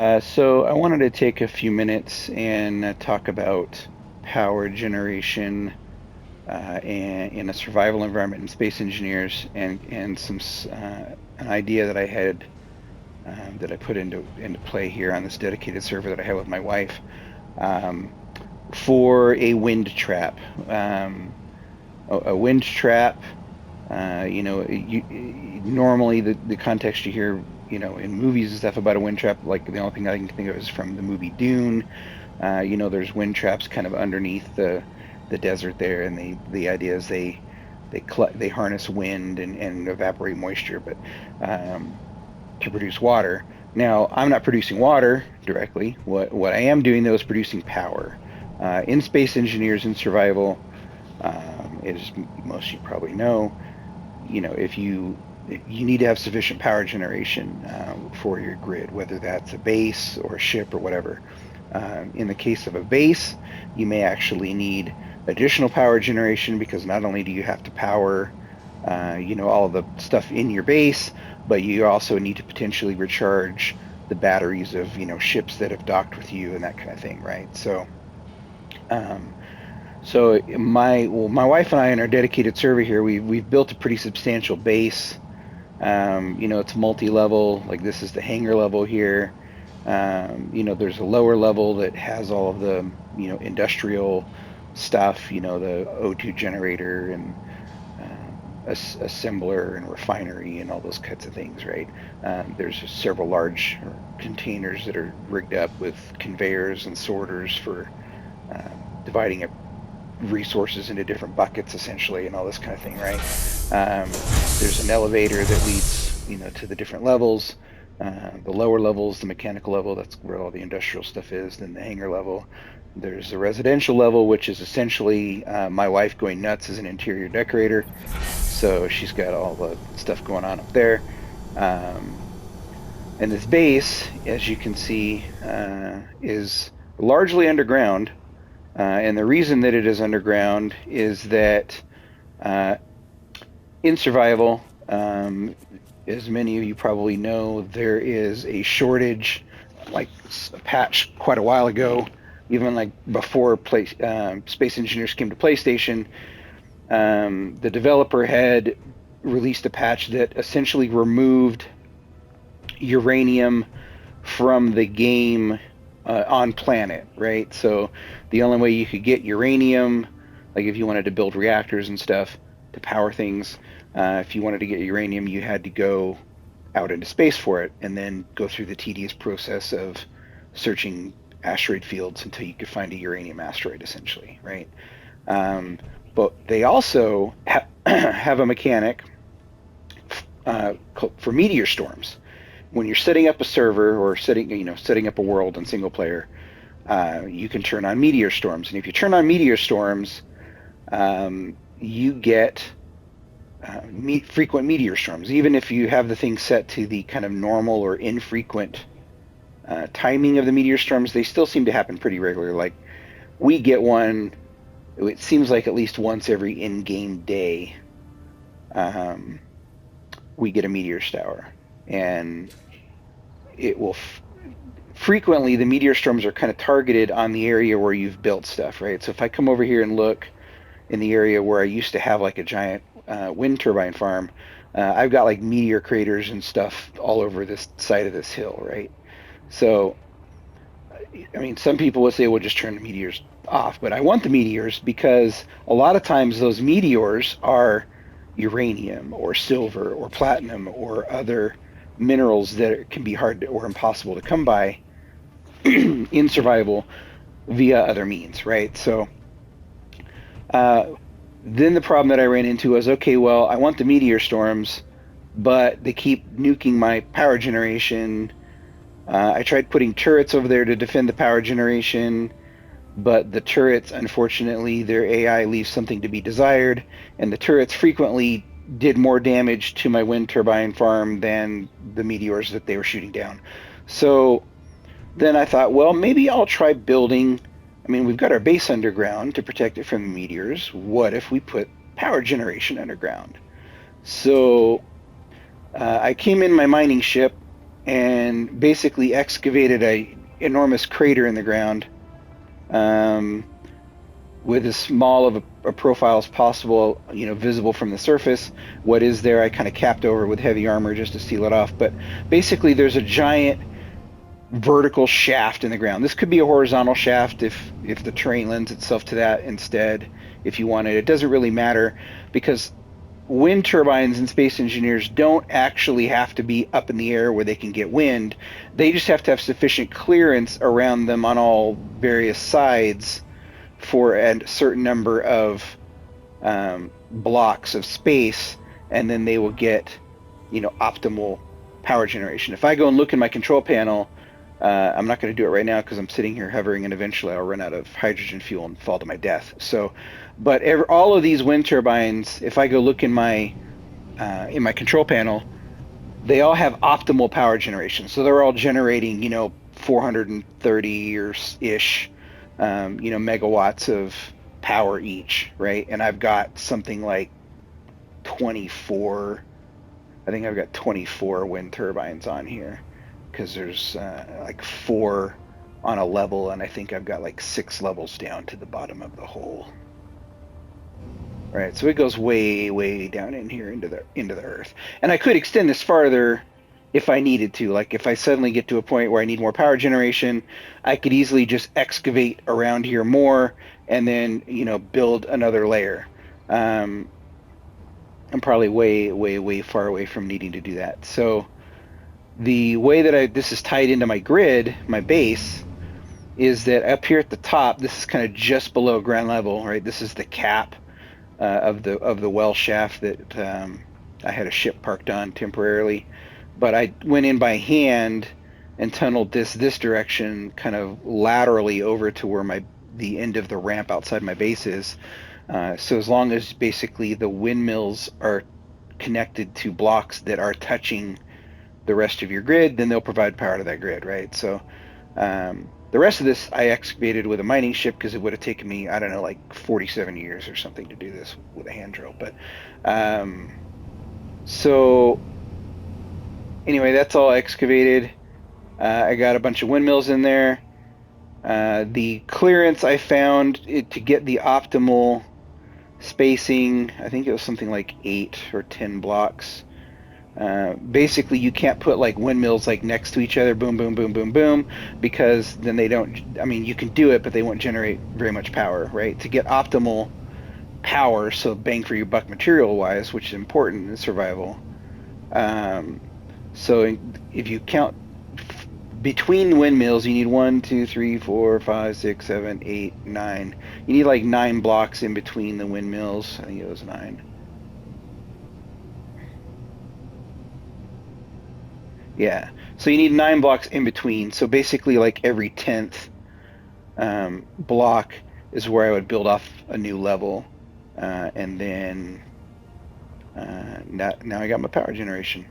So I wanted to take a few minutes and talk about power generation in a survival environment in space engineers, and an idea that I had that I put into play here on this dedicated server that I have with my wife um, for a wind trap. A wind trap. Normally the context you hear, in movies and stuff about a wind trap, like the only thing I can think of is from the movie Dune. There's wind traps kind of underneath the desert there, and the idea is they harness wind and evaporate moisture, but to produce water. Now, I'm not producing water directly. What I am doing though is producing power. In space engineers and survival, as most of you probably know, if you need to have sufficient power generation for your grid, whether that's a base or a ship or whatever. In the case of a base, you may actually need additional power generation because not only do you have to power, all the stuff in your base, but you also need to potentially recharge the batteries of, ships that have docked with you and that kind of thing, right? Um, so my wife and I in our dedicated server here, we've built a pretty substantial base. It's multi-level. Like this is the hangar level here. There's a lower level that has all of the, industrial stuff, the O2 generator and assembler and refinery and all those kinds of things, right? There's several large containers that are rigged up with conveyors and sorters for dividing up resources into different buckets essentially and all this kind of thing, right? There's an elevator that leads, to the different levels. The lower levels, the mechanical level, that's where all the industrial stuff is. Then the hangar level. There's the residential level, which is essentially my wife going nuts as an interior decorator. So she's got all the stuff going on up there. Um, and this base, as you can see, is largely underground. And the reason that it is underground is that uh, in survival, as many of you probably know, there is a shortage, like a patch quite a while ago, even like before Space Engineers came to PlayStation. The developer had released a patch that essentially removed uranium from the game on planet, right? So the only way you could get uranium, like if you wanted to build reactors and stuff to power things, if you wanted to get uranium, you had to go out into space for it and then go through the tedious process of searching asteroid fields until you could find a uranium asteroid, essentially, right? Um, but they also have a mechanic for meteor storms. When you're setting up a server or setting up a world in single player, you can turn on meteor storms, and if you turn on meteor storms, you get frequent meteor storms. Even if you have the thing set to the kind of normal or infrequent timing of the meteor storms, they still seem to happen pretty regularly. Like we get one, it seems like at least once every in-game day, um, we get a meteor shower, and it will frequently the meteor storms are kind of targeted on the area where you've built stuff, right? So if I come over here and look in the area where I used to have like a giant wind turbine farm, I've got like meteor craters and stuff all over this side of this hill, right? So, I mean, some people would say, well, just turn the meteors off, but I want the meteors because a lot of times those meteors are uranium or silver or platinum or other minerals that can be hard or impossible to come by in survival via other means, right? So uh, then the problem that I ran into was, okay, well, I want the meteor storms, but they keep nuking my power generation. I tried putting turrets over there to defend the power generation, but the turrets, unfortunately, their AI leaves something to be desired, and the turrets frequently did more damage to my wind turbine farm than the meteors that they were shooting down. So then I thought, well, maybe I'll try building. I mean, we've got our base underground to protect it from the meteors. What if we put power generation underground? So I came in my mining ship and basically excavated a enormous crater in the ground, um, with as small of a profile as possible, visible from the surface. What is there, I kind of capped over with heavy armor just to seal it off. But basically, there's a giant vertical shaft in the ground. This could be a horizontal shaft if the terrain lends itself to that instead. If you want it, it doesn't really matter, because wind turbines and space engineers don't actually have to be up in the air where they can get wind. They just have to have sufficient clearance around them on all various sides for a certain number of blocks of space, and then they will get, optimal power generation. If I go and look in my control panel, I'm not going to do it right now because I'm sitting here hovering, and eventually I'll run out of hydrogen fuel and fall to my death. So, but all of these wind turbines, if I go look in my control panel, they all have optimal power generation. So they're all generating, 430 or ish, megawatts of power each, right? And I've got something like 24. I think I've got 24 wind turbines on here, because there's like 4 on a level, and I think I've got like 6 levels down to the bottom of the hole. Right, so it goes way, way down in here into the earth, and I could extend this farther if I needed to. Like if I suddenly get to a point where I need more power generation, I could easily just excavate around here more, and then build another layer. I'm probably way, way, way far away from needing to do that. So the way that this is tied into my grid, my base, is that up here at the top, this is kind of just below ground level, right? This is the cap of the well shaft that I had a ship parked on temporarily, but I went in by hand and tunneled this direction, kind of laterally over to where the end of the ramp outside my base is. So as long as basically the windmills are connected to blocks that are touching the rest of your grid, then they'll provide power to that grid, right? So the rest of this I excavated with a mining ship, because it would have taken me, I don't know, like 47 years or something to do this with a hand drill. But so anyway, that's all excavated. I got a bunch of windmills in there. The clearance I found to get the optimal spacing, I think it was something like 8 or 10 blocks. Basically, you can't put like windmills like next to each other, boom, boom, boom, boom, boom, because then they don't. I mean, you can do it, but they won't generate very much power, right? To get optimal power, so bang for your buck material wise, which is important in survival. So if you count between windmills, you need 1, 2, 3, 4, 5, 6, 7, 8, 9. You need like 9 blocks in between the windmills. I think it was 9. Yeah. So you need 9 blocks in between. So basically, like every 10th block is where I would build off a new level, and then now I got my power generation.